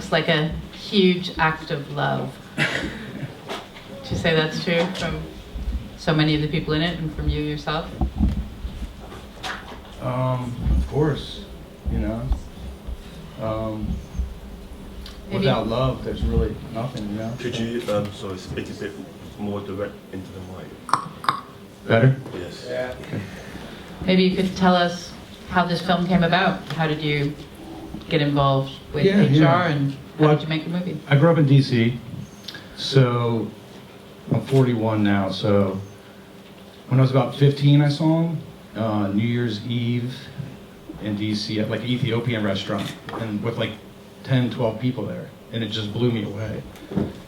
looks like a huge act of love. Would you say that's true from so many of the people in it and from you yourself? Of course, you know. Without love, there's really nothing, you know. Could you speak a bit more direct into the mic? Better? Yes. Yeah. Maybe you could tell us how this film came about. How did you get involved with Yeah, HR yeah. and how did you make a movie? I grew up in DC, so I'm 41 now. So when I was about 15, I saw him New Year's Eve in DC at like an Ethiopian restaurant, and with like 10, 12 people there, and it just blew me away.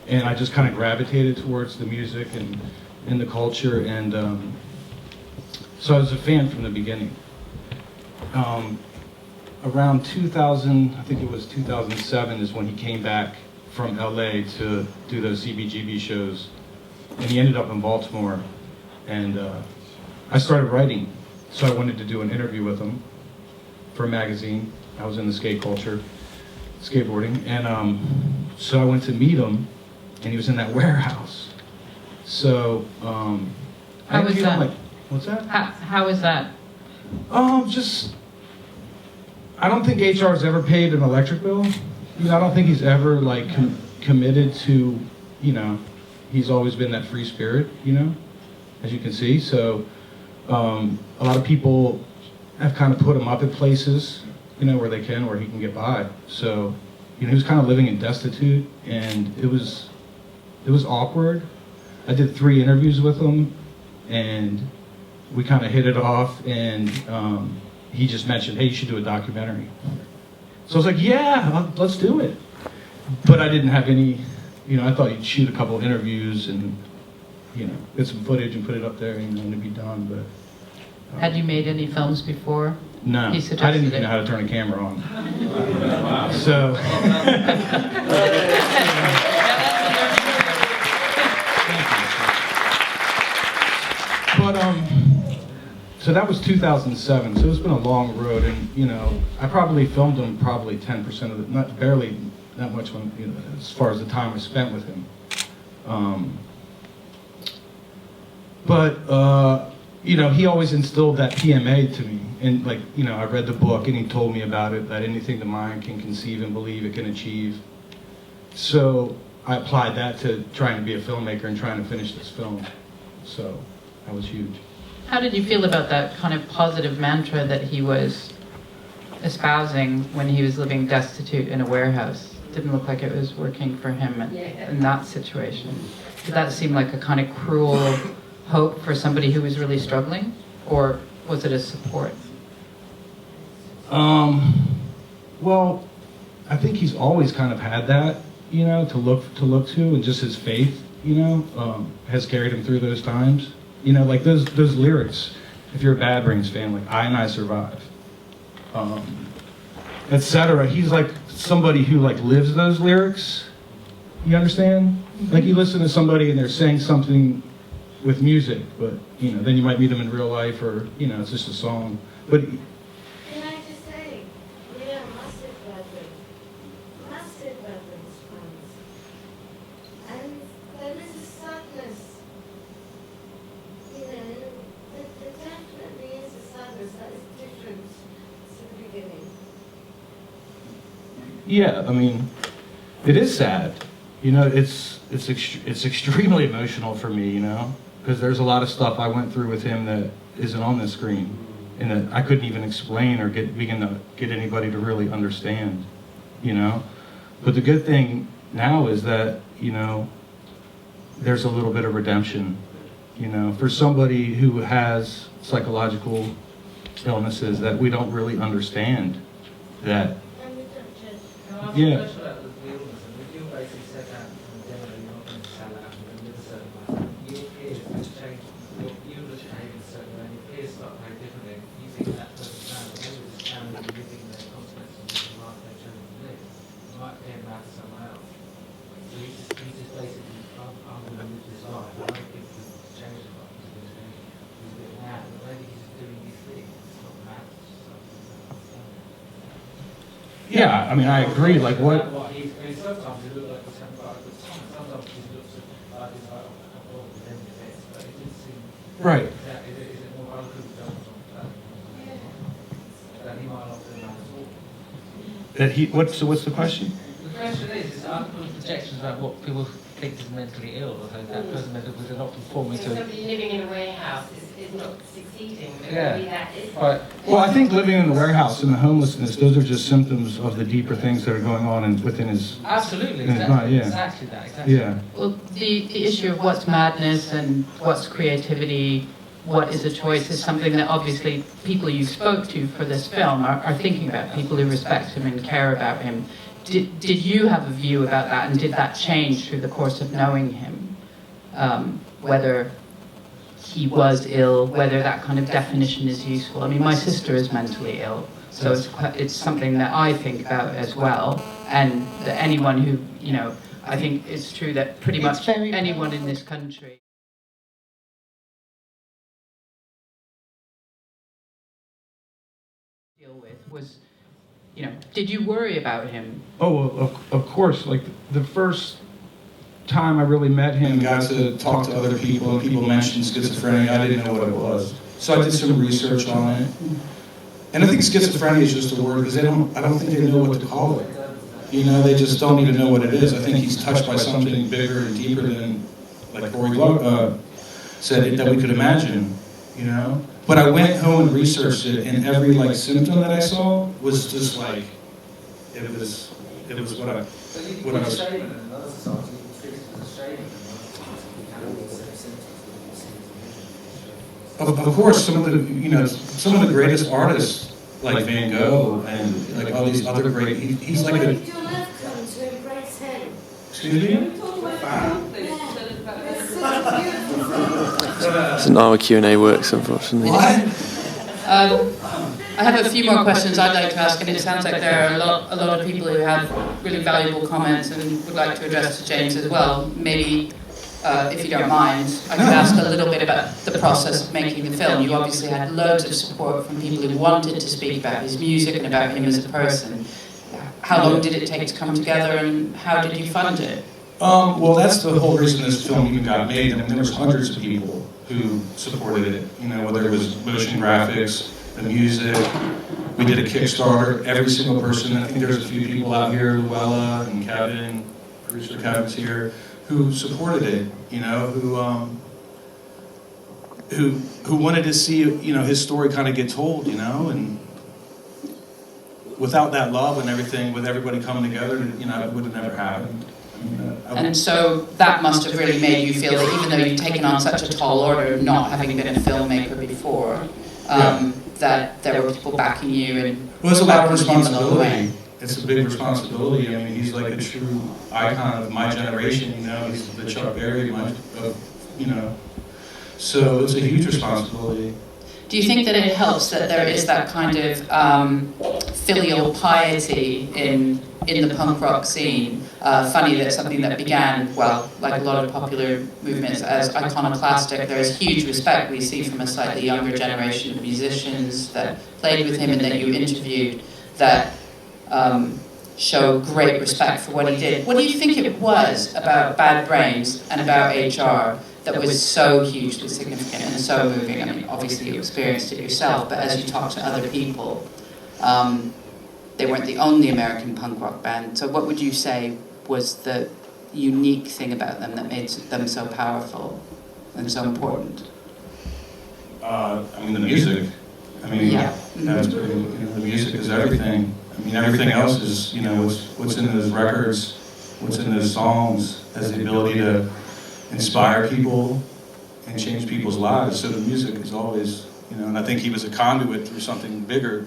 And I just kind of gravitated towards the music and the culture, and so I was a fan from the beginning. Around 2000, I think it was 2007, is when he came back from LA to do those CBGB shows, and he ended up in Baltimore, and I started writing, so I wanted to do an interview with him for a magazine. I was in the skate culture, skateboarding, and so I went to meet him, and he was in that warehouse. So How was that? What's that? How was that? Just, I don't think HR's ever paid an electric bill. You know, I don't think he's ever like committed to, you know, he's always been that free spirit, you know, as you can see. So a lot of people have kind of put him up at places, you know, where he can get by. So, you know, he was kind of living in destitute, and it was awkward. I did 3 interviews with him, and we kind of hit it off, and he just mentioned, hey, you should do a documentary. So I was like, yeah, let's do it. But I didn't have any, you know, I thought you'd shoot a couple interviews and, you know, get some footage and put it up there, you know, and it'd be done. But Had you made any films before? no, I He suggested didn't even it. know how to turn a camera on. So, but so that was 2007. So it's been a long road, and you know, I probably filmed him probably 10% of the, not barely that much when, you know, as far as the time I spent with him. But you know, he always instilled that PMA to me, and like, you know, I read the book and he told me about it, that anything the mind can conceive and believe it can achieve. So I applied that to trying to be a filmmaker and trying to finish this film. So that was huge. How did you feel about that kind of positive mantra that he was espousing when he was living destitute in a warehouse? Didn't look like it was working for him in that situation. Did that seem like a kind of cruel hope for somebody who was really struggling, or was it a support? Well, I think he's always kind of had that, you know, to look to, and just his faith, you know, has carried him through those times. You know, like those lyrics, if you're a Bad Brains fan, like I survive, etc. He's like somebody who like lives those lyrics. You understand? Like you listen to somebody and they're saying something with music, but you know, then you might meet them in real life, or you know, it's just a song. But Can I just say, we are massive weapons fans. And there is a sadness, you know, there definitely is a sadness that is different to the beginning. yeah, I mean, it is sad. You know, it's extremely emotional for me, you know, because there's a lot of stuff I went through with him that isn't on the screen, and that I couldn't even explain or begin to get anybody to really understand, you know. But the good thing now is that, you know, there's a little bit of redemption, you know, for somebody who has psychological illnesses that we don't really understand. That, And we don't judge. Can I ask Yeah. a question about the illness? And if you basically said that from the demo, you're not going to sell out and live a certain life, your peers have changed, you look behave in a certain way, and your peers start behaving differently. You think that person's down, but maybe this family living their consequences of the life they've chosen to live. You might be able to have someone else. So you just basically, I'm going to live this life. I don't think he's changed a lot. He's a bit mad, but maybe he's doing these things. It's not mad, it's just something. yeah, I mean, I agree. Like what? What he's mean, sometimes he looked like he was having quite a good time. Sometimes he looks like he's like, oh, then this. But it did seem. Right. Yeah, is it more other people's films that he might not do that at all? What's the question? The question is other people's projections about what people think is mentally ill, or so that person was not conforming So to. somebody living in a warehouse is not succeeding, but Yeah. maybe that is. But Well, I think living in a warehouse and the homelessness, those are just symptoms of the deeper things that are going on within his. absolutely, In his exactly, mind, yeah. exactly that, exactly. Yeah. Well, the issue of what's madness and what's creativity, what is a choice, is something that obviously people you spoke to for this film are thinking about, people who respect him and care about him. Did you have a view about that, and did that change through the course of knowing him? Whether he was ill, whether that kind of definition is useful. I mean, my sister is mentally ill, so it's something that I think about as well. And that anyone who, you know, I think it's true that pretty much anyone in this country deal with was, you know, did you worry about him? Oh, well, of course. Like the first time I really met him and got to talk to other people, and people mentioned schizophrenia, I didn't know what it was. So I did some research on it. And I think schizophrenia is just a word because I don't think they know what to call it. You know, they just don't even know what it is. I think he's touched by something bigger and deeper than, like Rory said, that we could imagine. You know. But I went home and researched it, and every like symptom that I saw was just like it was what I was. Of course, some of the greatest artists like Van Gogh and like all these other great. He's like When a. did your love come to embrace him? Excuse me. That's not how a Q&A works, unfortunately. I have a few more questions I'd like to ask, and it sounds like there are a lot of people who have really valuable comments and would like to address to James as well. Maybe, if you don't mind, I could ask a little bit about the process of making the film. You obviously had loads of support from people who wanted to speak about his music and about him as a person. How long did it take to come together, and how did you fund it? Well, that's the whole reason this film even got made. I mean, there was hundreds of people who supported it. You know, whether it was motion graphics, the music. We did a Kickstarter. Every single person. I think there's a few people out here, Luella and Kevin, producer Kevin's here, who supported it. You know, who wanted to see his story kind of get told. You know, and without that love and everything, with everybody coming together, it would have never happened. And so that must have really made you feel that even though you've taken on such a tall order, not having been a filmmaker before, that there were people backing you and well, it's a lot of backing you along the way. responsibility. It's a big responsibility. I mean, he's like a true icon of my generation. You know, he's the Chuck Berry So it's a huge responsibility. Do you think that it helps that there is that kind of filial piety in the punk rock scene? Funny that something that began, well, like a lot of popular movements, as iconoclastic, there is huge respect we see from a slightly younger generation of musicians that played with him and that you interviewed that show great respect for what he did. What do you think it was about Bad Brains and about HR that was so hugely significant and so moving? I mean, obviously you experienced it yourself, but as you talk to other people, they weren't the only American punk rock band. So what would you say was the unique thing about them that made them so powerful and so important? I mean, the music. I mean, Yeah. that's pretty, the music is everything. I mean, everything else is, what's in those records, what's in those songs, has the ability to inspire people and change people's lives. So the music is always, and I think he was a conduit through something bigger,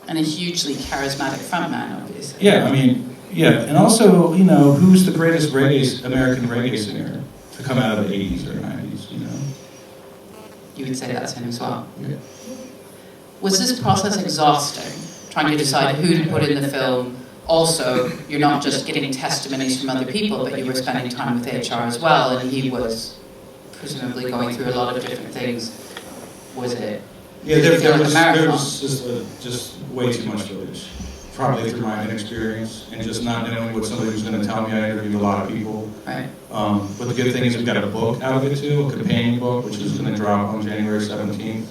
And a hugely charismatic frontman, obviously. Yeah, I mean, yeah. And also, who's the greatest American reggae singer to come out of the 80s or 90s, You would say that's him as well. Yeah. Was this process exhausting, trying to decide who to put in the film? Also, you're not just getting testimonies from other people, but you were spending time with HR as well, and he was presumably going through a lot of different things. Was it? Yeah, there was just way too much footage probably through my inexperience and just not knowing what somebody was going to tell me. I interviewed a lot of people. Right. But the good thing is we got a book out of it too, a companion book, which is going to drop on January 17th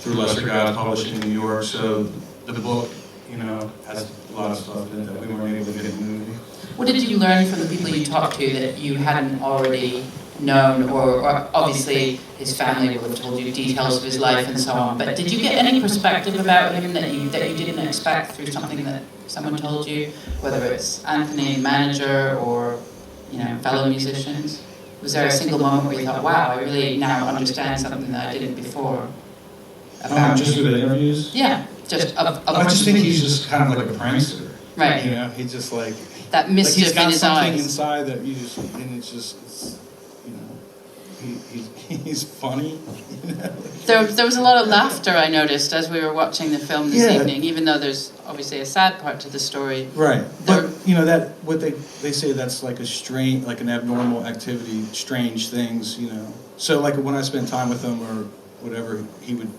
through Lesser Gods Publishing in New York. So the book, you know, has a lot of stuff in it that we weren't able to get in the movie. What did you learn from the people you talked to that you hadn't already known, or obviously his family would have told you details of his life and so on, but did you get any perspective about him that you didn't expect through something that someone told you, whether it's Anthony, manager, or, you know, fellow musicians? Was there a single moment where you thought, wow, I really now understand something that I didn't before? Just through the interviews? Yeah, just I just think he's just kind of like a prankster. Right. You know, he's just like... That mischief he's got in his something eyes. inside that you just... And it's just... It's, you know, he's funny. You know? There was a lot of laughter, I noticed, as we were watching the film this evening, even though there's obviously a sad part to the story. Right. But, you know, that what they say that's like a strange, like an abnormal activity, strange things, you know. So, like, when I spent time with him or whatever, he would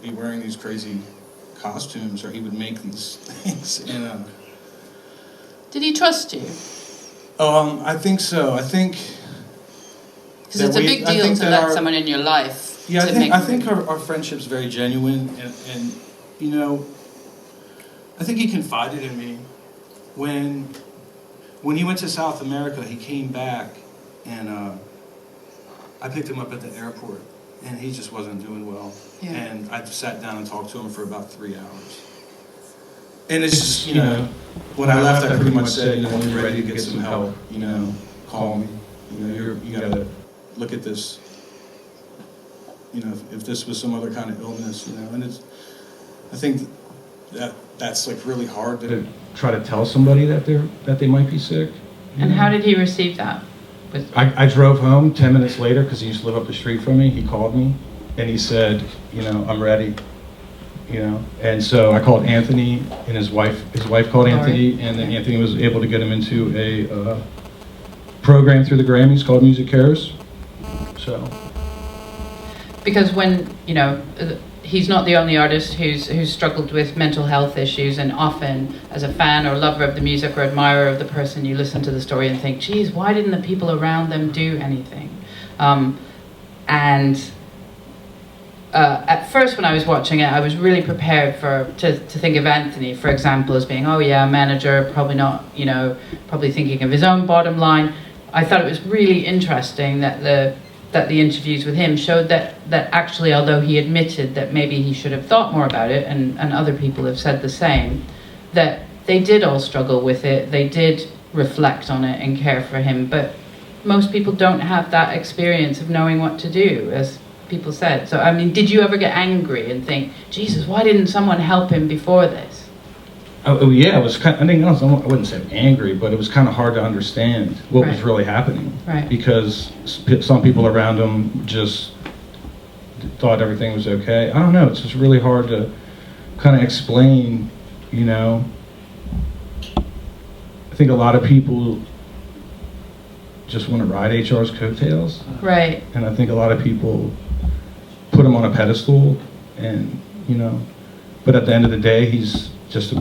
be wearing these crazy costumes, or he would make these things. And, Did he trust you? I think so. I think... Because it's a big deal to let someone in your life. Yeah, I think our friendship's very genuine, and you know, I think he confided in me when he went to South America. He came back, and I picked him up at the airport, and he just wasn't doing well. Yeah. And I sat down and talked to him for about 3 hours. And it's just, you know, when I left, I pretty much said, you know, when you're ready to get some help, you know, call me. You know, you gotta look at this, you know, if this was some other kind of illness, you know, and I think that's like really hard to try to tell somebody that they might be sick. And how did he receive that? I drove home 10 minutes later, because he used to live up the street from me. He called me and he said, you know, I'm ready, you know. And so I called Anthony, and his wife called Anthony, and then Anthony was able to get him into a program through the Grammys called Music Cares. So, because when, you know, he's not the only artist who's struggled with mental health issues, and often as a fan or lover of the music or admirer of the person, you listen to the story and think, geez, why didn't the people around them do anything? At first, when I was watching it, I was really prepared to think of Anthony, for example, as being, oh yeah, manager, probably not, you know, probably thinking of his own bottom line. I thought it was really interesting that the interviews with him showed that actually, although he admitted that maybe he should have thought more about it, and other people have said the same, that they did all struggle with it, they did reflect on it and care for him, but most people don't have that experience of knowing what to do, as people said. So, I mean, did you ever get angry and think, Jesus, why didn't someone help him before this? Oh yeah, it was kind of, I wouldn't say angry, but it was kind of hard to understand what was really happening. Right. Because some people around him just thought everything was okay. I don't know, it's just really hard to kind of explain, you know. I think a lot of people just want to ride HR's coattails. Right. And I think a lot of people put him on a pedestal, and, you know, but at the end of the day, he's just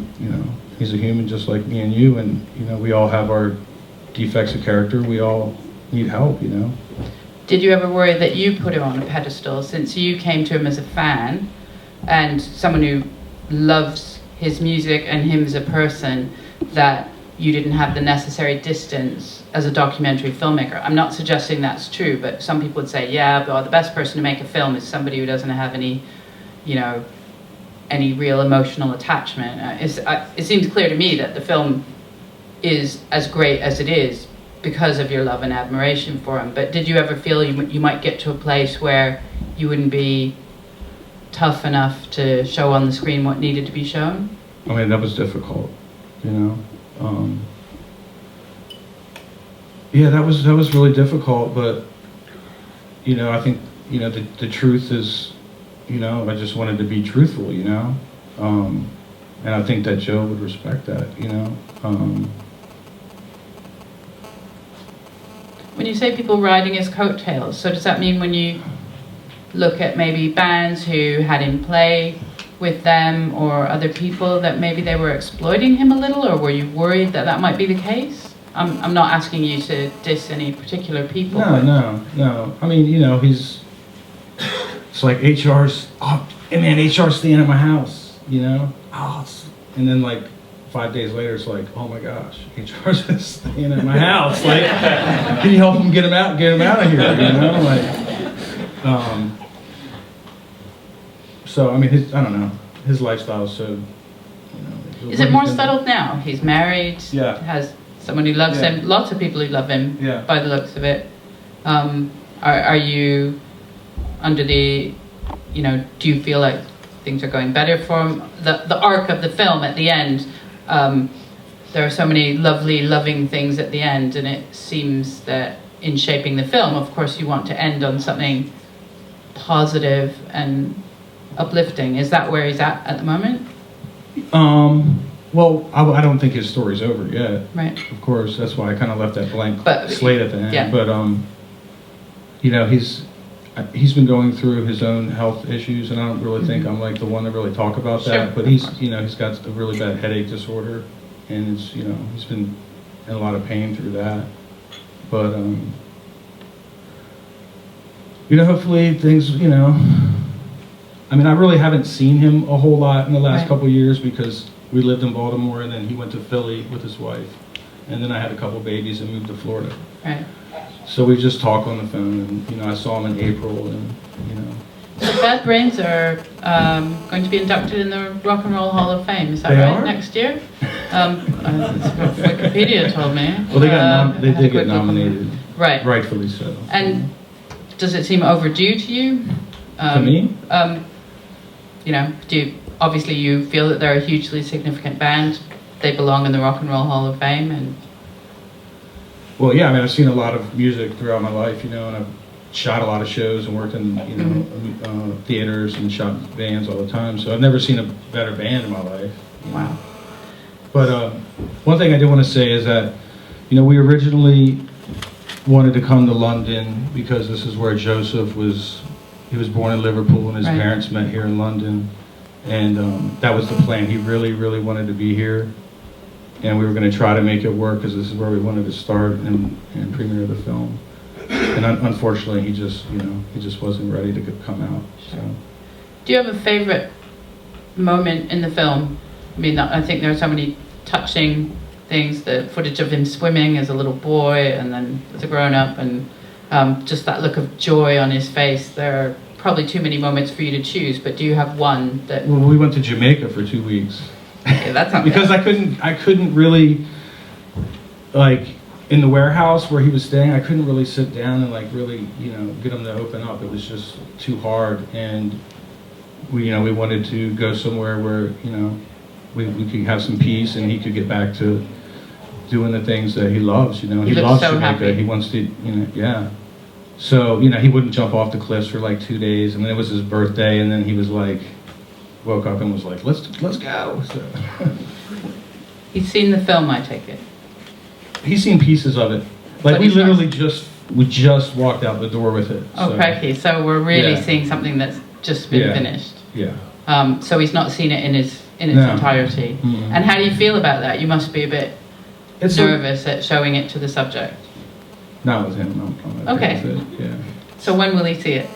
he's a human just like me and you, and, you know, we all have our defects of character. We all need help, you know. Did you ever worry that you put him on a pedestal, since you came to him as a fan and someone who loves his music and him as a person, that you didn't have the necessary distance as a documentary filmmaker? I'm not suggesting that's true, but some people would say, yeah, but the best person to make a film is somebody who doesn't have any, you know, any real emotional attachment. It seems clear to me that the film is as great as it is because of your love and admiration for him. But did you ever feel you might get to a place where you wouldn't be tough enough to show on the screen what needed to be shown? I mean, that was difficult, you know. Yeah, that was really difficult, but, you know, I think, you know, the truth is, you know, I just wanted to be truthful, you know, and I think that Joe would respect that, you know. When you say people riding his coattails, so does that mean when you look at maybe bands who had him play with them or other people that maybe they were exploiting him a little, or were you worried that that might be the case? I'm not asking you to diss any particular people. No. I mean, it's like HR's, hey man, HR's staying at my house, and then like 5 days later, it's like, oh my gosh, HR's just staying at my house. Like, can you help him get him out of here? So I mean, I don't know, his lifestyle is so. Is it more settled now? He's married. Yeah. Has someone who loves him. Lots of people who love him. Yeah. By the looks of it, are you under the, do you feel like things are going better for him? The arc of the film at the end, there are so many lovely, loving things at the end, and it seems that in shaping the film, of course, you want to end on something positive and uplifting. Is that where he's at the moment? Well, I don't think his story's over yet. Right. Of course, that's why I kind of left that blank But- slate at the end. yeah. But he's been going through his own health issues, and I don't really think I'm like the one to really talk about that. Sure. But he's got a really bad headache disorder, and he's been in a lot of pain through that. But hopefully things, I mean, I really haven't seen him a whole lot in the last Right. couple of years because we lived in Baltimore, and then he went to Philly with his wife, and then I had a couple babies and moved to Florida. Right. So we just talk on the phone, and I saw him in April, and So Bad Brains are going to be inducted in the Rock and Roll Hall of Fame. Is that They right? are? Next year? That's what Wikipedia told me. well, they I had a did quick get look. nominated, Right. rightfully so. And does it seem overdue to you? To me? Obviously you feel that they're a hugely significant band. They belong in the Rock and Roll Hall of Fame, and Well, yeah, I mean, I've seen a lot of music throughout my life, and I've shot a lot of shows and worked in, theaters and shot bands all the time. So I've never seen a better band in my life. wow. But one thing I do want to say is that, we originally wanted to come to London because this is where Joseph was. He was born in Liverpool, and his Right. parents met here in London. And that was the plan. He really, really wanted to be here. And we were going to try to make it work because this is where we wanted to start and premiere the film. And unfortunately, he just wasn't ready to come out. So. Do you have a favorite moment in the film? I mean, I think there are so many touching things. The footage of him swimming as a little boy and then as a grown-up, and just that look of joy on his face. There are probably too many moments for you to choose, but do you have one that... Well, we went to Jamaica for 2 weeks. Yeah, that's not Because bad. I couldn't really, like, in the warehouse where he was staying, I couldn't really sit down and really, get him to open up. It was just too hard, and we wanted to go somewhere where, we could have some peace and he could get back to doing the things that he loves. He looked loves so Jamaica. happy. He wants to, yeah. So, he wouldn't jump off the cliffs for like 2 days, and then it was his birthday, and then he was like, woke up and was like, let's go. So. He's seen the film, I take it. He's seen pieces of it. But Like we he's not- literally just walked out the door with it. Oh, so, crikey. So we're really Yeah. seeing something that's just been Yeah. finished. Yeah. So he's not seen it in its No. entirety. Mm-mm. And how do you feel about that? You must be a bit It's nervous at showing it to the subject. Not with him. I'm Okay. with it. Yeah. So when will he see it?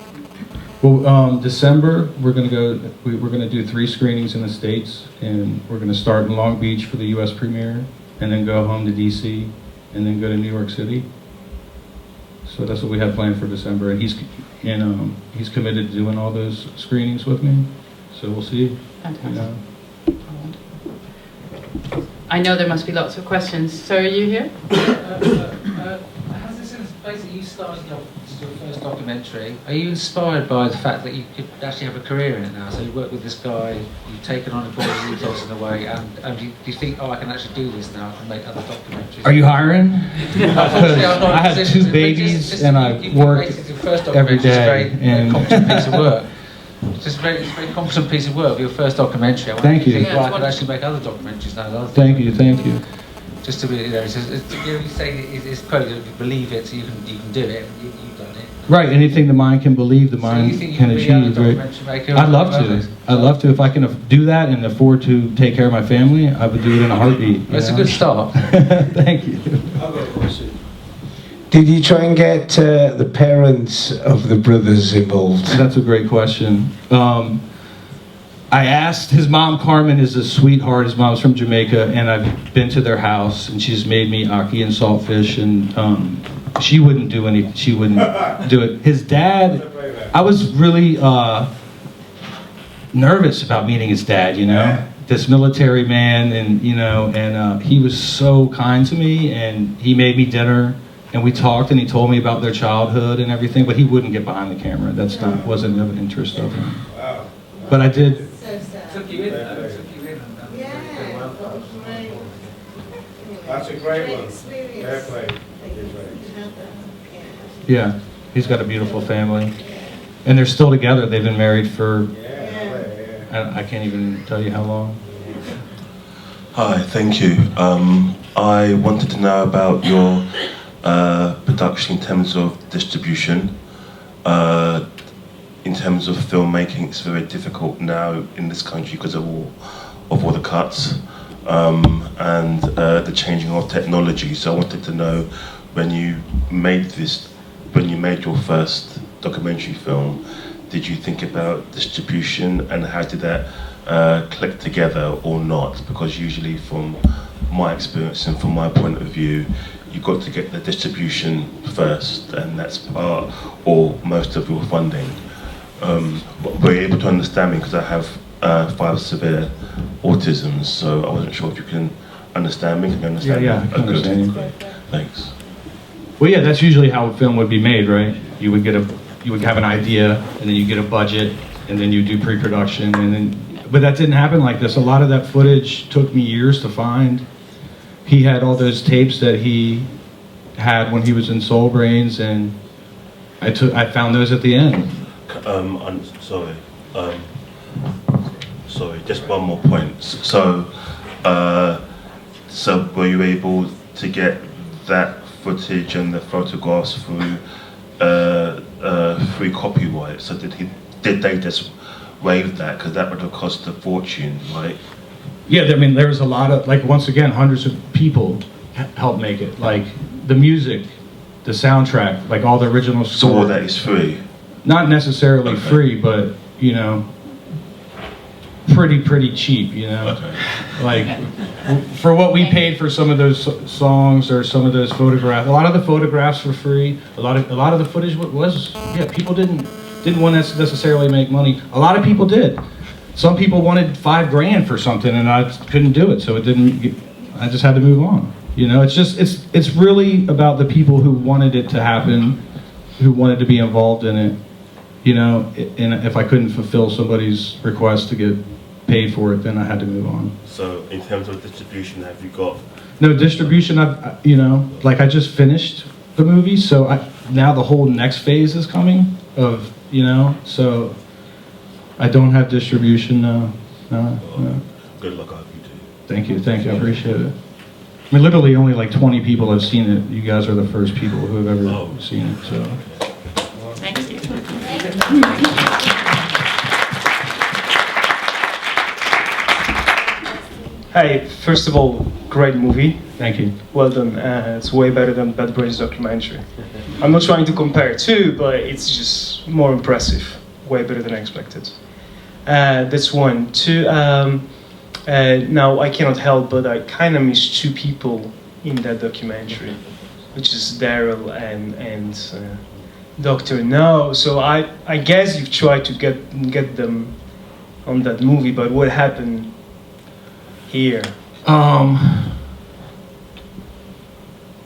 Well, December we're gonna go. We're gonna do 3 screenings in the States, and we're gonna start in Long Beach for the U.S. premiere, and then go home to D.C. and then go to New York City. So that's what we have planned for December, and he's committed to doing all those screenings with me. So we'll see. Fantastic. I know there must be lots of questions. So are you here? Has this basically you started your first documentary? Are you inspired by the fact that you could actually have a career in it now? So you work with this guy, you've taken on a bit of ethos in a way, and do you think, I can actually do this now, I can make other documentaries? Are you hiring? Unfortunately, I'm not in I a have position 2 to- babies, just- and you- I've you worked basically, the first every documentary is day. a very And competent piece of work. It's just it's a very competent piece of work. Your first documentary. I wonder Thank if you you. think, well, I could actually make other documentaries now. Thank you. Just to be, you say it's probably you believe it, so you can do it. You've done it. Right, anything the mind can believe, the So you mind think you can could be a achieve, right? documentary maker? I'd love to. I'd love to. If I can do that and afford to take care of my family, I would do it in a heartbeat. you That's a know? good start. Thank you. Did you try and get the parents of the brothers involved? That's a great question. I asked, his mom, Carmen, is a sweetheart. His mom's from Jamaica, and I've been to their house, and she's made me ackee and saltfish, and she wouldn't do any. She wouldn't do it. His dad, I was really nervous about meeting his dad. You know, this military man, and he was so kind to me, and he made me dinner, and we talked, and he told me about their childhood and everything, but he wouldn't get behind the camera. Wasn't of interest of him. But I did. So sad. Took you in, though. Took you in. And Yeah, well that was great. Anyway, That's a great one. experience. Fair play. That you had that. Yeah, he's got a beautiful family, and they're still together. They've been married for I can't even tell you how long. Hi, thank you. I wanted to know about your production in terms of distribution. In terms of filmmaking, it's very difficult now in this country because of all the cuts and the changing of technology. So I wanted to know when you made your first documentary film, did you think about distribution and how did that click together or not? Because usually from my experience and from my point of view, you've got to get the distribution first, and that's part or most of your funding. Were you able to understand me? Because I have 5 severe autisms, so I wasn't sure if you can understand me. Can you understand Yeah, me? I can Good. understand you. Thanks. Well, yeah, that's usually how a film would be made, right? You would have an idea, and then you get a budget, and then you do pre-production, but that didn't happen like this. A lot of that footage took me years to find. He had all those tapes that he had when he was in Soul Brains, and I found those at the end. I'm sorry. Sorry, just one more point. So were you able to get that footage and the photographs through free copyright? So did they just waive that? Because that would have cost a fortune, right? Yeah, I mean, there was a lot of, once again, hundreds of people helped make it. The music, the soundtrack, all the original score. So all that is free? Not necessarily Okay. free, but, pretty cheap, Okay. For what we paid for some of those songs or some of those photographs. A lot of the photographs were free. A lot of the footage was people didn't want to necessarily make money. A lot of people did. Some people wanted $5,000 for something, and I couldn't do it, so I just had to move on. It's really about the people who wanted it to happen, who wanted to be involved in it. And if I couldn't fulfill somebody's request to get paid for it, then I had to move on. So in terms of distribution, have you got? No distribution. I just finished the movie, so now the whole next phase is coming of, so I don't have distribution now. No. Good luck, I hope you do. Thank you, I appreciate it. I mean, literally only 20 people have seen it. You guys are the first people who have ever seen it, so. Thank you. Hey, first of all, great movie. Thank you. Well done. It's way better than Bad Brains documentary. I'm not trying to compare two, but it's just more impressive. Way better than I expected. That's one. Two, now I cannot help but I kind of miss 2 people in that documentary, which is Daryl and Dr. No. So I guess you've tried to get them on that movie, but what happened here?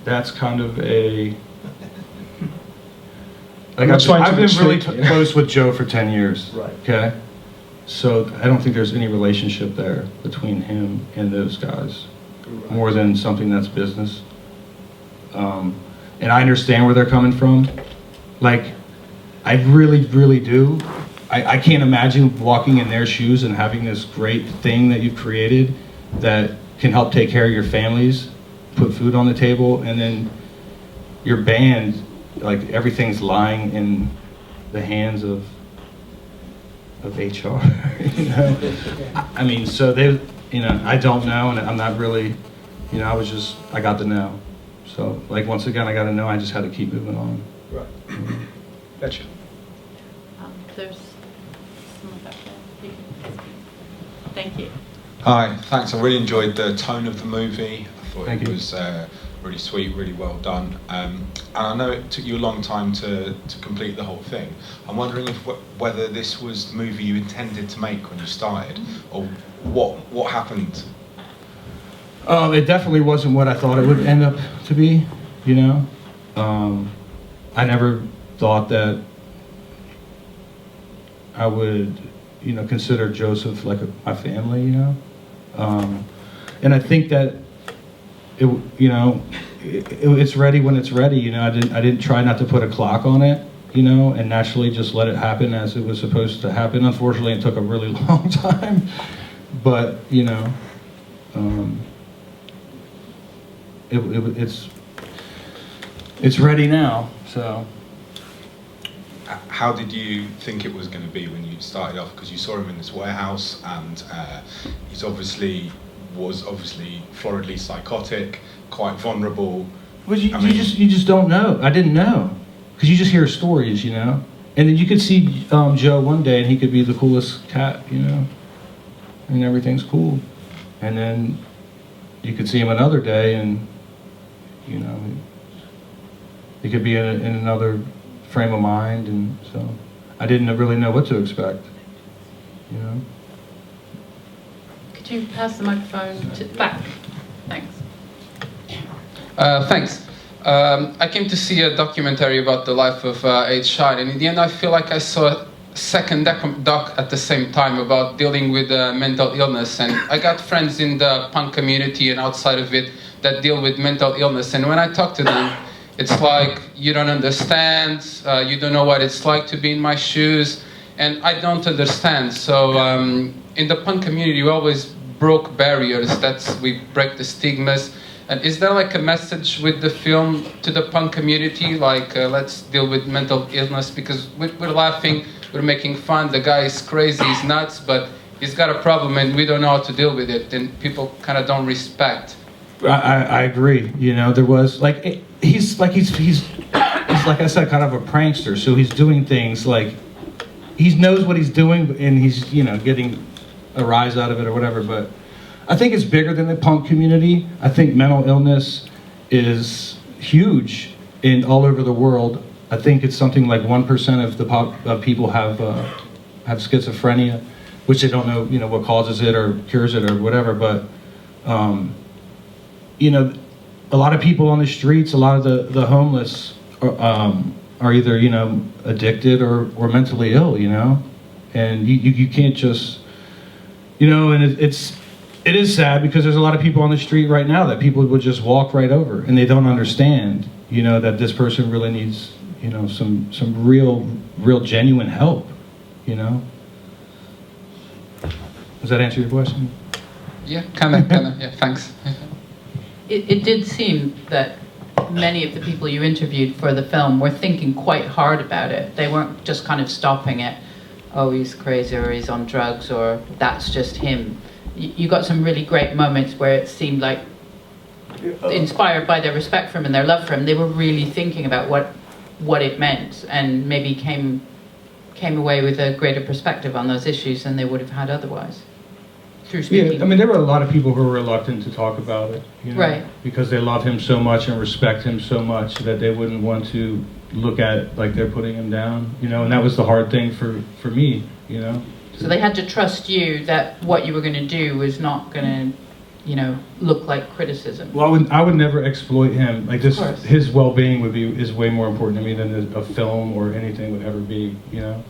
That's kind of a. I'm not trying to I've been really restrict, close with Joe for 10 years. Right. Okay. So I don't think there's any relationship there between him and those guys, more than something that's business. And I understand where they're coming from. I really, really do. I can't imagine walking in their shoes and having this great thing that you've created that can help take care of your families, put food on the table, and then your band like everything's lying in the hands of HR, you know? I mean, so they, you know, I don't know, and I'm not really, you know, I got to know. So, like, once again, I got to know, I just had to keep moving on. Right. Gotcha. There's someone back there. Thank you. Hi, thanks. I really enjoyed the tone of the movie. I thought Thank it you. was really sweet, really well done. And I know it took you a long time to complete the whole thing. I'm wondering if whether this was the movie you intended to make when you started, or what happened? It definitely wasn't what I thought it would end up to be, you know? I never thought that I would, you know, consider Joseph like my family, you know? And I think that it's ready when it's ready, you know? I didn't try not to put a clock on it, you know, and naturally just let it happen as it was supposed to happen. Unfortunately, it took a really long time, but, you know, it's ready now, so. How did you think it was going to be when you started off? Because you saw him in this warehouse, and was obviously floridly psychotic, quite vulnerable. But you just don't know. I didn't know, because you just hear stories, you know. And then you could see Joe one day, and he could be the coolest cat, you know, and everything's cool. And then you could see him another day, and you know, he could be in another frame of mind, and so I didn't really know what to expect, you know. Could you pass the microphone to the back? Thanks. Thanks. I came to see a documentary about the life of H. Shine, and in the end I feel like I saw a second doc at the same time about dealing with mental illness, and I got friends in the punk community and outside of it that deal with mental illness, and when I talk to them, it's like, you don't understand, you don't know what it's like to be in my shoes, and I don't understand. So in the punk community, we always broke barriers, we break the stigmas. And is there like a message with the film to the punk community, like let's deal with mental illness, because we're laughing, we're making fun, the guy is crazy, he's nuts, but he's got a problem and we don't know how to deal with it, and people kind of don't respect. I agree. You know, there was like he's like I said, kind of a prankster. So he's doing things like he knows what he's doing, and he's, you know, getting a rise out of it or whatever. But I think it's bigger than the punk community. I think mental illness is huge in all over the world. I think it's something like 1% of people have schizophrenia, which they don't know, you know, what causes it or cures it or whatever. But you know, a lot of people on the streets, a lot of the homeless are either, you know, addicted or mentally ill, you know, and you can't just, you know, and it is sad because there's a lot of people on the street right now that people would just walk right over, and they don't understand, you know, that this person really needs, you know, some real genuine help, you know. Does that answer your question? Yeah, kind of, yeah, thanks. It did seem that many of the people you interviewed for the film were thinking quite hard about it. They weren't just kind of stopping at, oh, he's crazy, or he's on drugs, or that's just him. You got some really great moments where it seemed like, inspired by their respect for him and their love for him, they were really thinking about what it meant, and maybe came away with a greater perspective on those issues than they would have had otherwise. Yeah, I mean, there were a lot of people who were reluctant to talk about it, you know, right, because they love him so much and respect him so much that they wouldn't want to look at it like they're putting him down, you know, and that was the hard thing for me, you know. So they had to trust you that what you were going to do was not going to, you know, look like criticism. Well, I would never exploit him. Like this, his well-being is way more important to me than a film or anything would ever be, you know.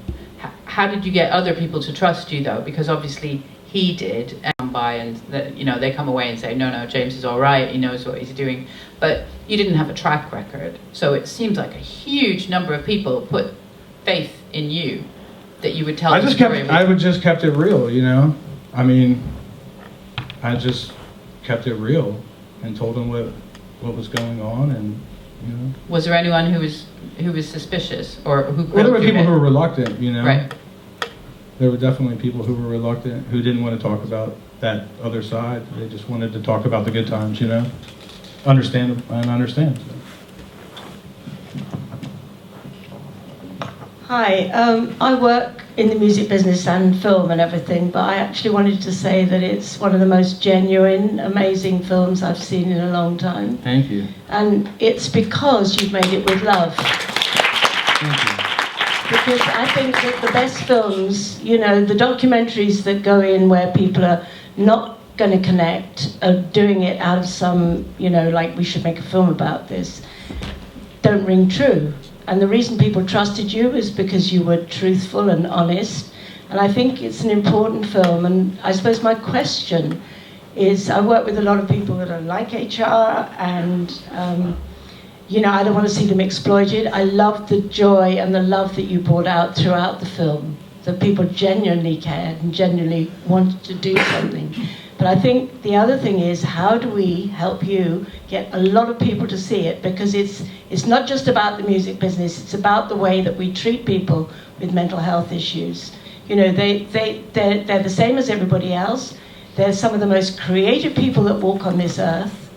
How did you get other people to trust you, though? Because obviously he did, and by, and you know, they come away and say, no, James is all right, he knows what he's doing, but you didn't have a track record. So it seems like a huge number of people put faith in you that you would tell. I would just kept it real, you know. I mean, I just kept it real and told them what was going on, and You know? Was there anyone who was suspicious or who? Well, there were grilled you people in? who were reluctant, you know. Right. There were definitely people who were reluctant, who didn't want to talk about that other side. They just wanted to talk about the good times, you know. Understand. Hi, I work in the music business and film and everything, but I actually wanted to say that it's one of the most genuine, amazing films I've seen in a long time. Thank you. And it's because you've made it with love. Thank you. Because I think that the best films, you know, the documentaries that go in where people are not going to connect, are doing it out of some, you know, like we should make a film about this, don't ring true. And the reason people trusted you is because you were truthful and honest. And I think it's an important film. And I suppose my question is, I work with a lot of people that are like HR and, you know, I don't want to see them exploited. I love the joy and the love that you brought out throughout the film, that people genuinely cared and genuinely wanted to do something. But I think the other thing is, how do we help you get a lot of people to see it? Because it's not just about the music business, it's about the way that we treat people with mental health issues. You know, they're the same as everybody else. They're some of the most creative people that walk on this earth.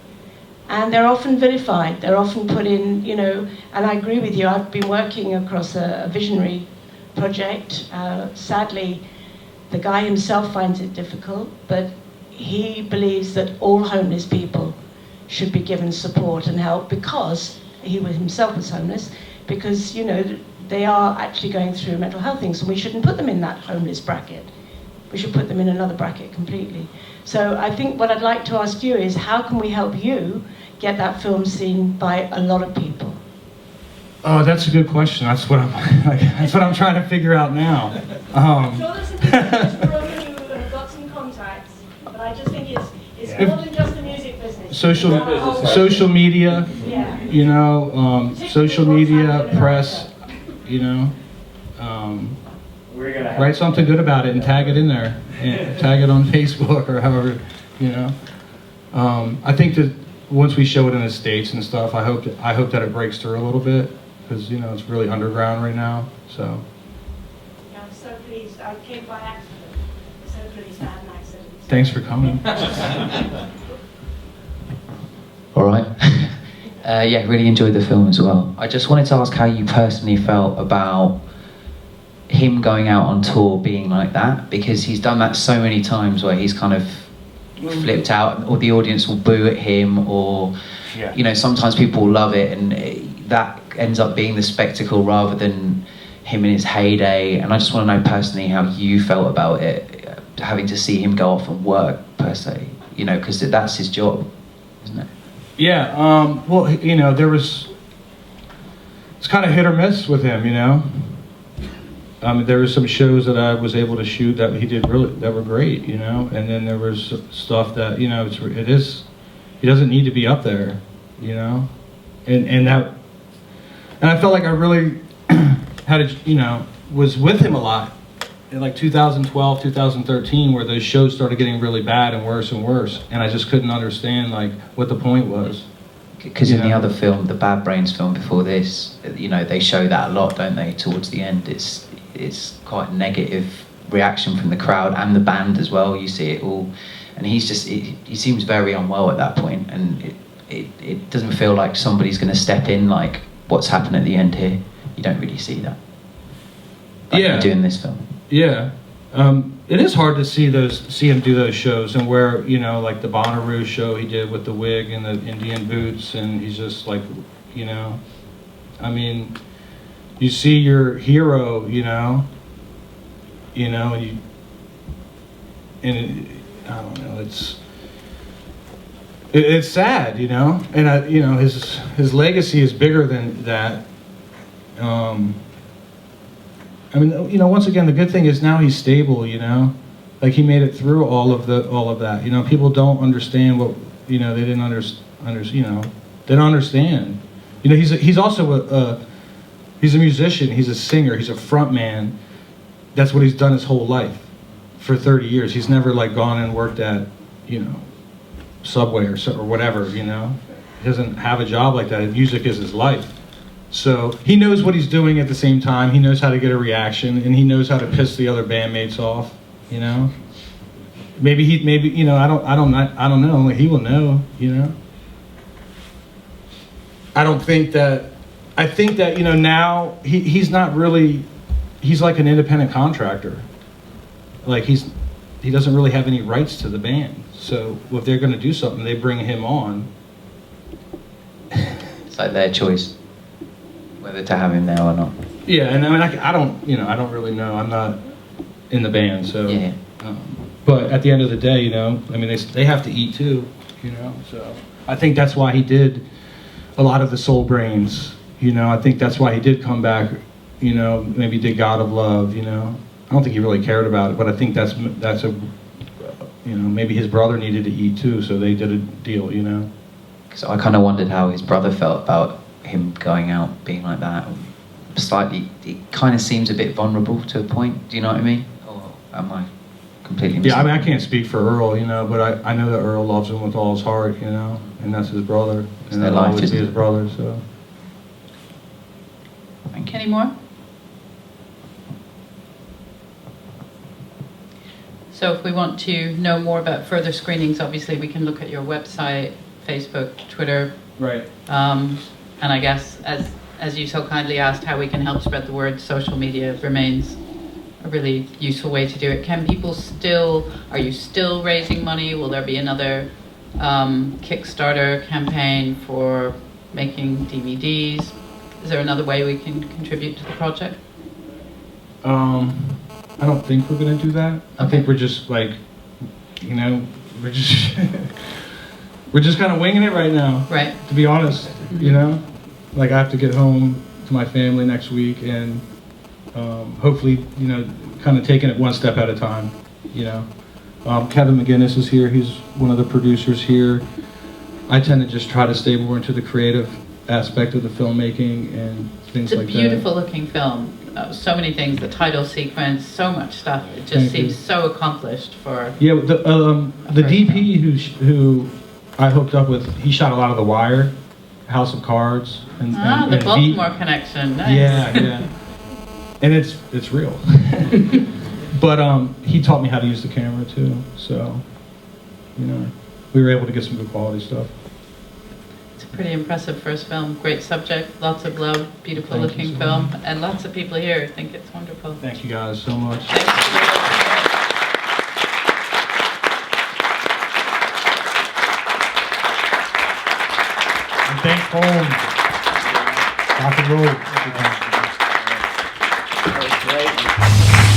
And they're often vilified. They're often put in, you know, and I agree with you. I've been working across a visionary project. Sadly, the guy himself finds it difficult, but he believes that all homeless people should be given support and help because he himself was homeless, because, you know, they are actually going through mental health things, and we shouldn't put them in that homeless bracket. We should put them in another bracket completely. So I think what I'd like to ask you is, how can we help you get that film seen by a lot of people? Oh, that's a good question. That's what I'm trying to figure out now. I'm sure there's some people in this room who have got some contacts, but I just think it's more than just the music business. Social media, yeah. You know, social media, press, you know. Write something good about it and tag it in there, and tag it on Facebook or however, you know. I think that once we show it in the States and stuff, I hope that it breaks through a little bit, because, you know, it's really underground right now. So. Yeah, I'm so pleased. I came by accident. I'm so pleased I had an accident. Thanks for coming. All right. Yeah, really enjoyed the film as well. I just wanted to ask how you personally felt about him going out on tour being like that, because he's done that so many times where he's kind of flipped out, or the audience will boo at him, or you know, sometimes people love it, and that ends up being the spectacle rather than him in his heyday. And I just want to know personally how you felt about it, having to see him go off and work per se, you know, because that's his job, isn't it? Yeah, well, you know, it's kind of hit or miss with him, you know. There were some shows that I was able to shoot that he did that were great, you know, and then there was stuff that, you know, he doesn't need to be up there, you know, and I felt like I really was with him a lot in like 2012, 2013, where those shows started getting really bad and worse, and I just couldn't understand like what the point was. Because in the other film, the Bad Brains film before this, you know, they show that a lot, don't they? Towards the end, it's quite a negative reaction from the crowd and the band as well. You see it all, and he seems very unwell at that point, and it doesn't feel like somebody's going to step in like what's happened at the end here. You don't really see that. Like you do in this film. Yeah. It is hard to see him do those shows, and where, you know, like the Bonnaroo show he did with the wig and the Indian boots, and he's just like, you know, I mean, you see your hero, you know, and I don't know, it's sad, you know, and you know, his legacy is bigger than that. I mean, you know, once again, the good thing is now he's stable, you know, like he made it through all of that. You know, people don't understand what, you know, they didn't they don't understand. You know, he's also he's a musician, he's a singer, he's a front man. That's what he's done his whole life for 30 years. He's never like gone and worked at, you know, Subway or whatever, you know. doesn't have a job like that. Music is his life. So he knows what he's doing at the same time. He knows how to get a reaction, and he knows how to piss the other bandmates off. You know, maybe you know, I don't know. He will know. You know, I think that you know now he's not really. He's like an independent contractor. Like he doesn't really have any rights to the band. So if they're going to do something, they bring him on. It's like their choice whether to have him there or not. Yeah, and I mean, I don't really know. I'm not in the band, so. Yeah. But at the end of the day, you know, I mean, they have to eat too, you know. So I think that's why he did a lot of the Soul Brains. You know, I think that's why he did come back. You know, maybe did God of Love. You know, I don't think he really cared about it, but I think that's a, you know, maybe his brother needed to eat too, so they did a deal. You know. So I kind of wondered how his brother felt about him going out being like that. Slightly, it kind of seems a bit vulnerable to a point. Do you know what I mean? Or am I completely Yeah, I mean, I can't speak for Earl, you know, but I know that Earl loves him with all his heart, you know, and that's his brother, and that'll always be his brother, so. Any more? So if we want to know more about further screenings, obviously we can look at your website, Facebook, Twitter. Right. And I guess, as you so kindly asked, how we can help spread the word, social media remains a really useful way to do it. Can people are you still raising money? Will there be another Kickstarter campaign for making DVDs? Is there another way we can contribute to the project? I don't think we're gonna do that. Okay. I think we're just like, you know, we're just kind of winging it right now. Right. To be honest, you know, like I have to get home to my family next week, and hopefully, you know, kind of taking it one step at a time. You know, Kevin McGinnis is here. He's one of the producers here. I tend to just try to stay more into the creative aspect of the filmmaking and things like that. It's a beautiful looking film. So many things, the title sequence, so much stuff. It just seems so accomplished for. Yeah, the DP who I hooked up with, he shot a lot of The Wire, House of Cards, and the Baltimore connection. Nice. Yeah. And it's real. But he taught me how to use the camera too, so you know, we were able to get some good quality stuff. It's a pretty impressive first film. Great subject, lots of love, beautiful looking film, and lots of people here think it's wonderful. Thank you guys so much. And thanks home. Rock and roll. That was great.